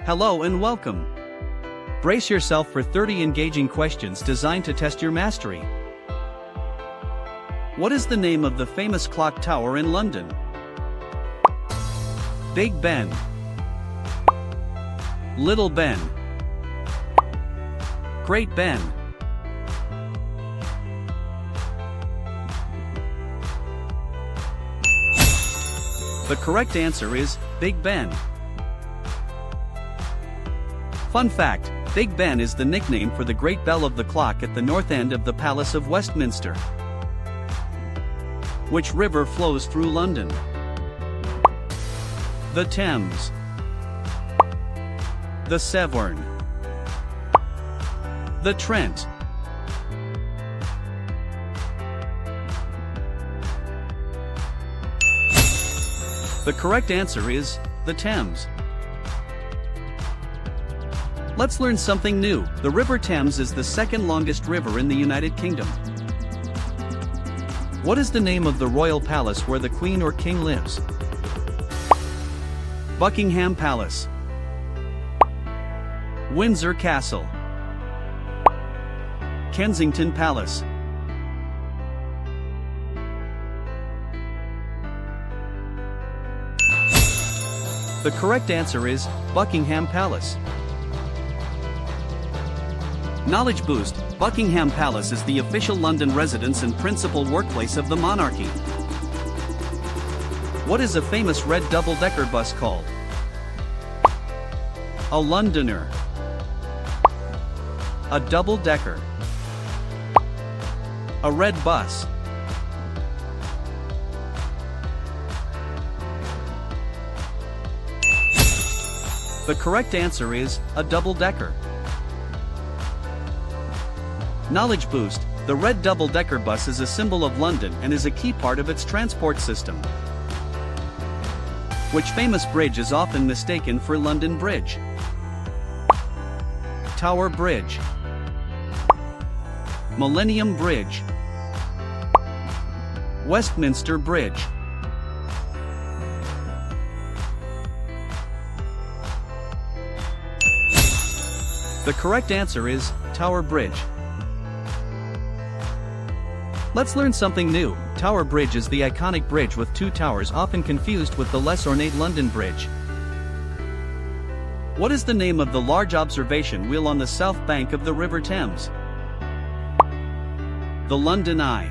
Hello and welcome. Brace yourself for 30 engaging questions designed to test your mastery. What is the name of the famous clock tower in London? Big Ben, Little Ben, Great Ben. The correct answer is Big Ben. Fun fact, Big Ben is the nickname for the great bell of the clock at the north end of the Palace of Westminster. Which river flows through London? The Thames, the Severn, the Trent. The correct answer is the Thames. Let's learn something new. The River Thames is the second longest river in the United Kingdom. What is the name of the royal palace where the Queen or King lives? Buckingham Palace, Windsor Castle, Kensington Palace. The correct answer is Buckingham Palace. Knowledge boost: Buckingham Palace is the official London residence and principal workplace of the monarchy. What is a famous red double-decker bus called? A Londoner, a double-decker, a red bus. The correct answer is a double-decker. Knowledge boost: the red double-decker bus is a symbol of London and is a key part of its transport system. Which famous bridge is often mistaken for London Bridge? Tower Bridge, Millennium Bridge, Westminster Bridge. The correct answer is Tower Bridge. Let's learn something new. Tower Bridge is the iconic bridge with two towers, often confused with the less ornate London Bridge. What is the name of the large observation wheel on the south bank of the River Thames? The London Eye,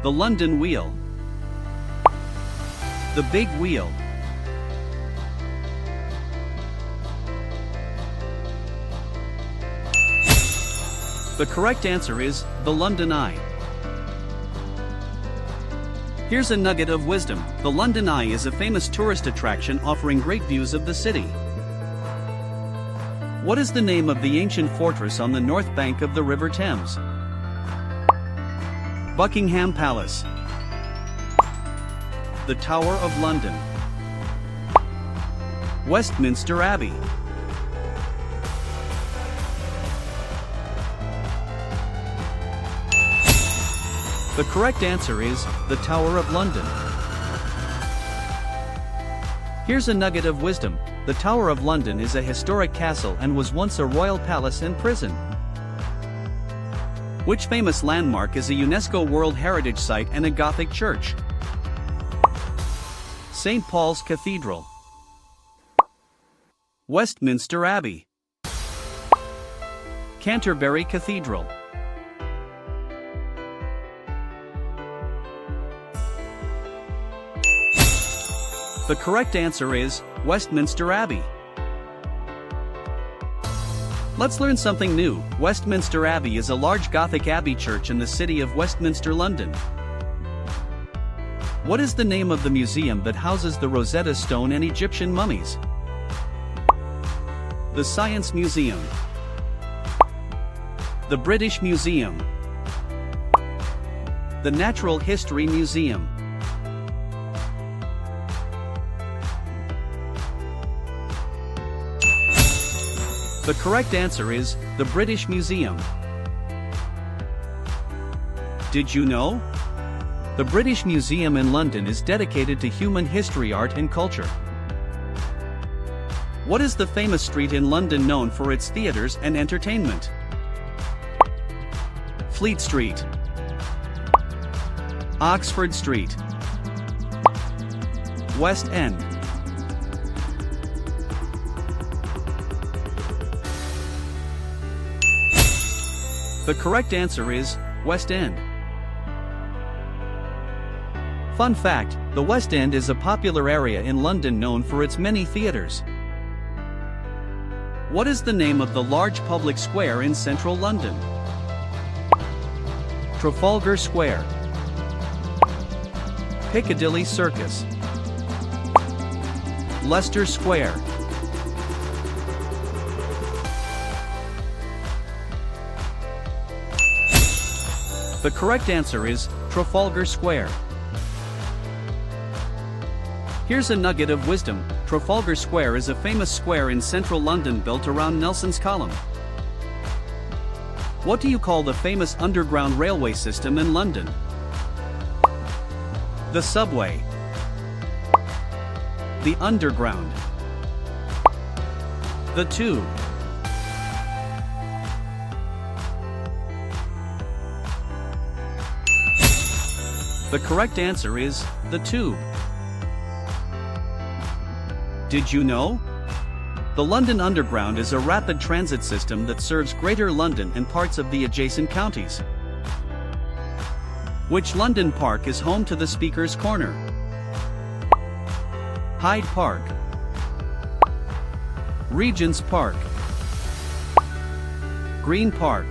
the London Wheel, the Big Wheel. The correct answer is the London Eye. Here's a nugget of wisdom. The London Eye is a famous tourist attraction offering great views of the city. What is the name of the ancient fortress on the north bank of the River Thames? Buckingham Palace, the Tower of London, Westminster Abbey. The correct answer is the Tower of London. Here's a nugget of wisdom. The Tower of London is a historic castle and was once a royal palace and prison. Which famous landmark is a UNESCO World Heritage Site and a Gothic church? St. Paul's Cathedral, Westminster Abbey, Canterbury Cathedral. The correct answer is Westminster Abbey. Let's learn something new. Westminster Abbey is a large Gothic abbey church in the city of Westminster, London. What is the name of the museum that houses the Rosetta Stone and Egyptian mummies? The Science Museum, the British Museum, the Natural History Museum. The correct answer is the British Museum. Did you know? The British Museum in London is dedicated to human history, art and culture. What is the famous street in London known for its theatres and entertainment? Fleet Street, Oxford Street, West End. The correct answer is West End. Fun fact, the West End is a popular area in London known for its many theatres. What is the name of the large public square in central London? Trafalgar Square, Piccadilly Circus, Leicester Square. The correct answer is Trafalgar Square. Here's a nugget of wisdom. Trafalgar Square is a famous square in central London built around Nelson's Column. What do you call the famous underground railway system in London? The subway, the underground, the tube. The correct answer is the tube. Did you know? The London Underground is a rapid transit system that serves Greater London and parts of the adjacent counties. Which London park is home to the Speaker's Corner? Hyde Park, Regent's Park, Green Park.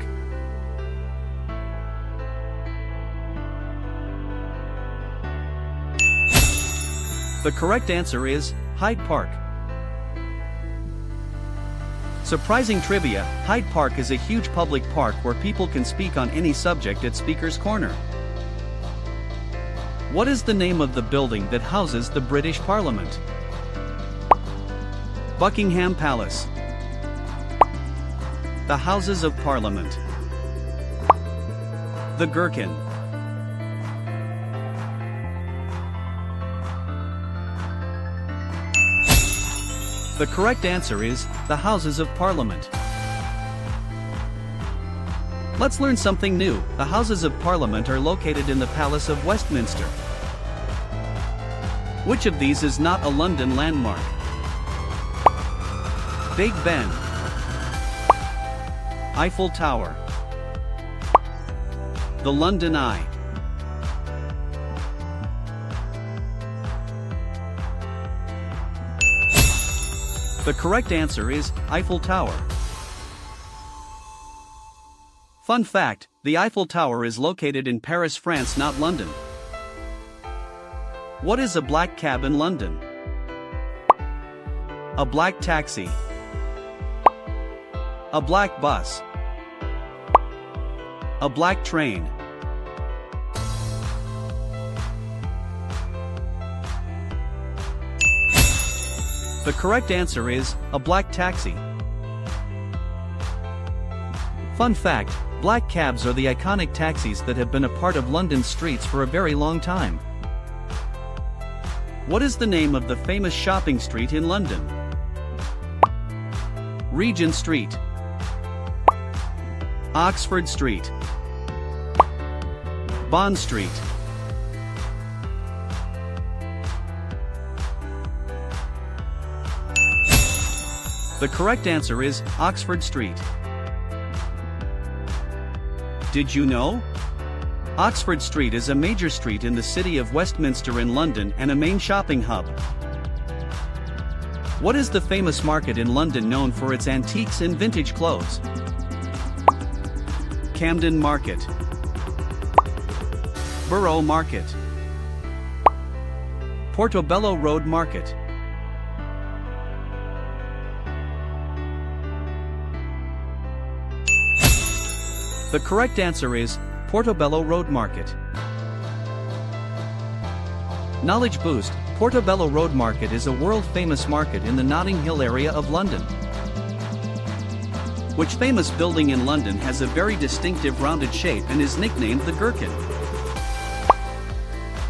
The correct answer is Hyde Park. Surprising trivia, Hyde Park is a huge public park where people can speak on any subject at Speaker's Corner. What is the name of the building that houses the British Parliament? Buckingham Palace, the Houses of Parliament, the Gherkin. The correct answer is the Houses of Parliament. Let's learn something new. The Houses of Parliament are located in the Palace of Westminster. Which of these is not a London landmark? Big Ben, Eiffel Tower, the London Eye. The correct answer is Eiffel Tower. Fun fact, the Eiffel Tower is located in Paris, France, not London. What is a black cab in London? A black taxi, a black bus, a black train. The correct answer is a black taxi. Fun fact, black cabs are the iconic taxis that have been a part of London's streets for a very long time. What is the name of the famous shopping street in London? Regent Street, Oxford Street, Bond Street. The correct answer is Oxford Street. Did you know? Oxford Street is a major street in the city of Westminster in London and a main shopping hub. What is the famous market in London known for its antiques and vintage clothes? Camden Market, Borough Market, Portobello Road Market. The correct answer is Portobello Road Market. Knowledge boost, Portobello Road Market is a world-famous market in the Notting Hill area of London. Which famous building in London has a very distinctive rounded shape and is nicknamed the Gherkin?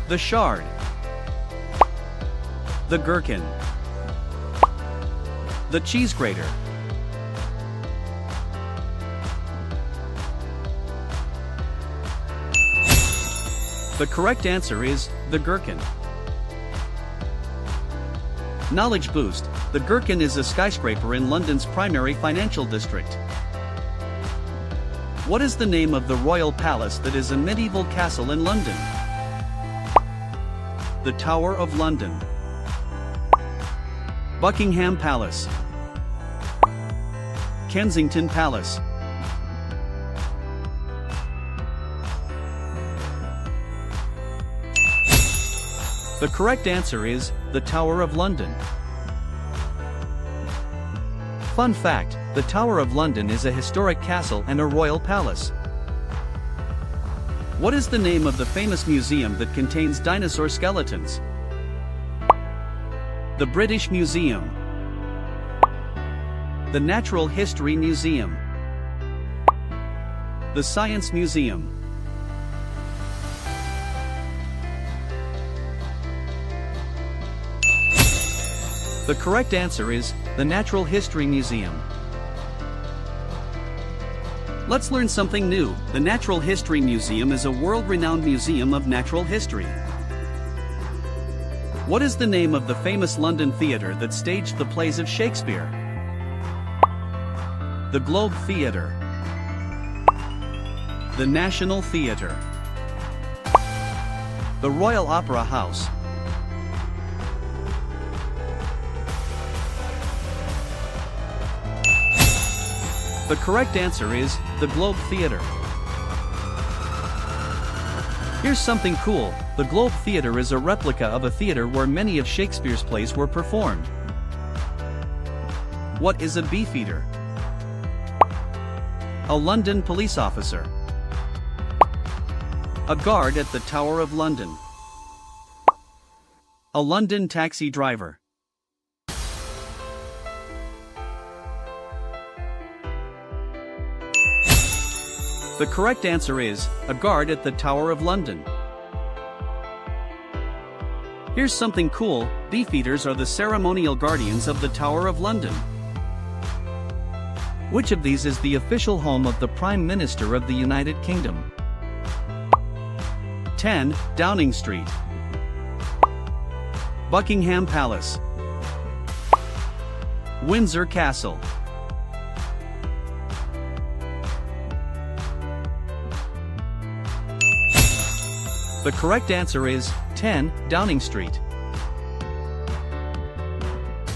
The Shard, the Gherkin, The cheese grater. The correct answer is the gherkin. Knowledge boost. The Gherkin is a skyscraper in London's primary financial district. What is the name of the Royal Palace that is a medieval castle in London? The Tower of London. Buckingham Palace. Kensington Palace. The correct answer is the Tower of London. Fun fact, the Tower of London is a historic castle and a royal palace. What is the name of the famous museum that contains dinosaur skeletons? The British Museum. The Natural History Museum. The Science Museum. The correct answer is the Natural History Museum. Let's learn something new. The Natural History Museum is a world-renowned museum of natural history. What is the name of the famous London theatre that staged the plays of Shakespeare? The Globe Theatre. The National Theatre. The Royal Opera House. The correct answer is the Globe Theatre. Here's something cool. The Globe Theatre is a replica of a theatre where many of Shakespeare's plays were performed. What is a beefeater? A London police officer. A guard at the Tower of London. A London taxi driver. The correct answer is a guard at the Tower of London. Here's something cool. Beefeaters are the ceremonial guardians of the Tower of London. Which of these is the official home of the Prime Minister of the United Kingdom? 10. Downing Street. Buckingham Palace. Windsor Castle. The correct answer is 10. Downing Street.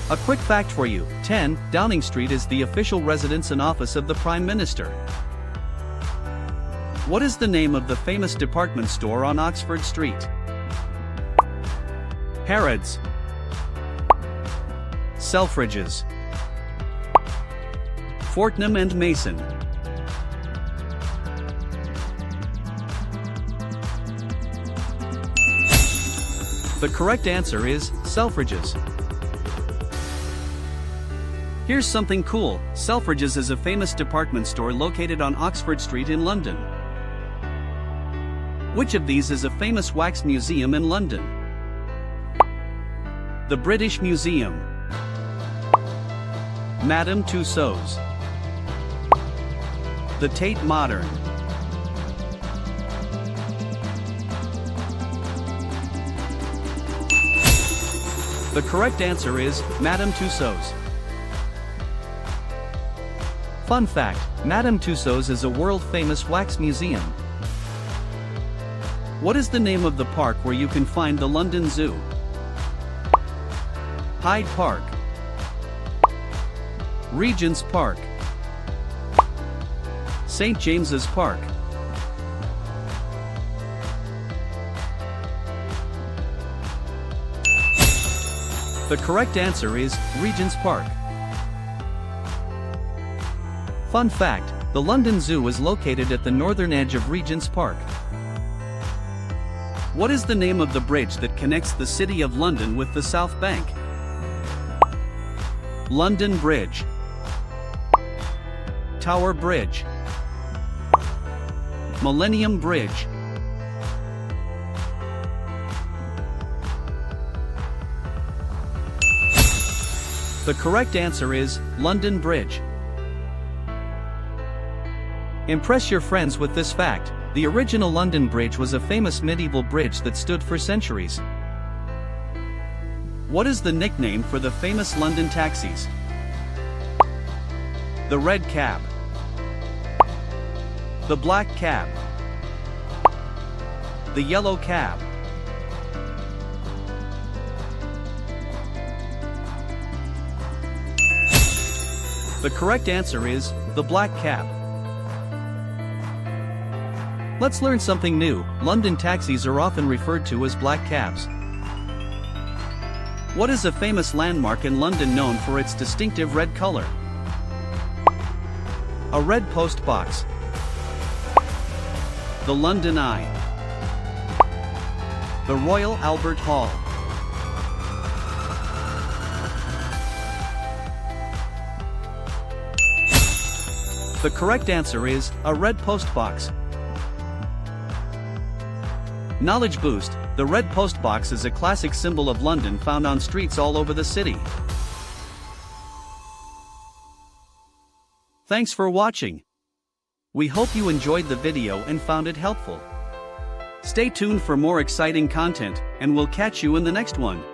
A quick fact for you, 10. Downing Street is the official residence and office of the Prime Minister. What is the name of the famous department store on Oxford Street? Harrods. Selfridges. Fortnum and Mason. The correct answer is Selfridges. Here's something cool. Selfridges is a famous department store located on Oxford Street in London. Which of these is a famous wax museum in London? The British Museum. Madame Tussauds. The Tate Modern. The correct answer is Madame Tussauds. Fun fact, Madame Tussauds is a world-famous wax museum. What is the name of the park where you can find the London Zoo? Hyde Park. Regent's Park. St. James's Park. The correct answer is Regent's Park. Fun fact, the London Zoo is located at the northern edge of Regent's Park. What is the name of the bridge that connects the City of London with the South Bank? London Bridge. Tower Bridge. Millennium Bridge. The correct answer is London Bridge. Impress your friends with this fact: the original London Bridge was a famous medieval bridge that stood for centuries. What is the nickname for the famous London taxis? The red cab, the black cab, the yellow cab. The correct answer is the black cab. Let's learn something new. London taxis are often referred to as black cabs. What is a famous landmark in London known for its distinctive red color? A red post box, the London Eye, the Royal Albert Hall. The correct answer is a red post box. Knowledge boost: the red post box is a classic symbol of London found on streets all over the city. Thanks for watching. We hope you enjoyed the video and found it helpful. Stay tuned for more exciting content, and we'll catch you in the next one.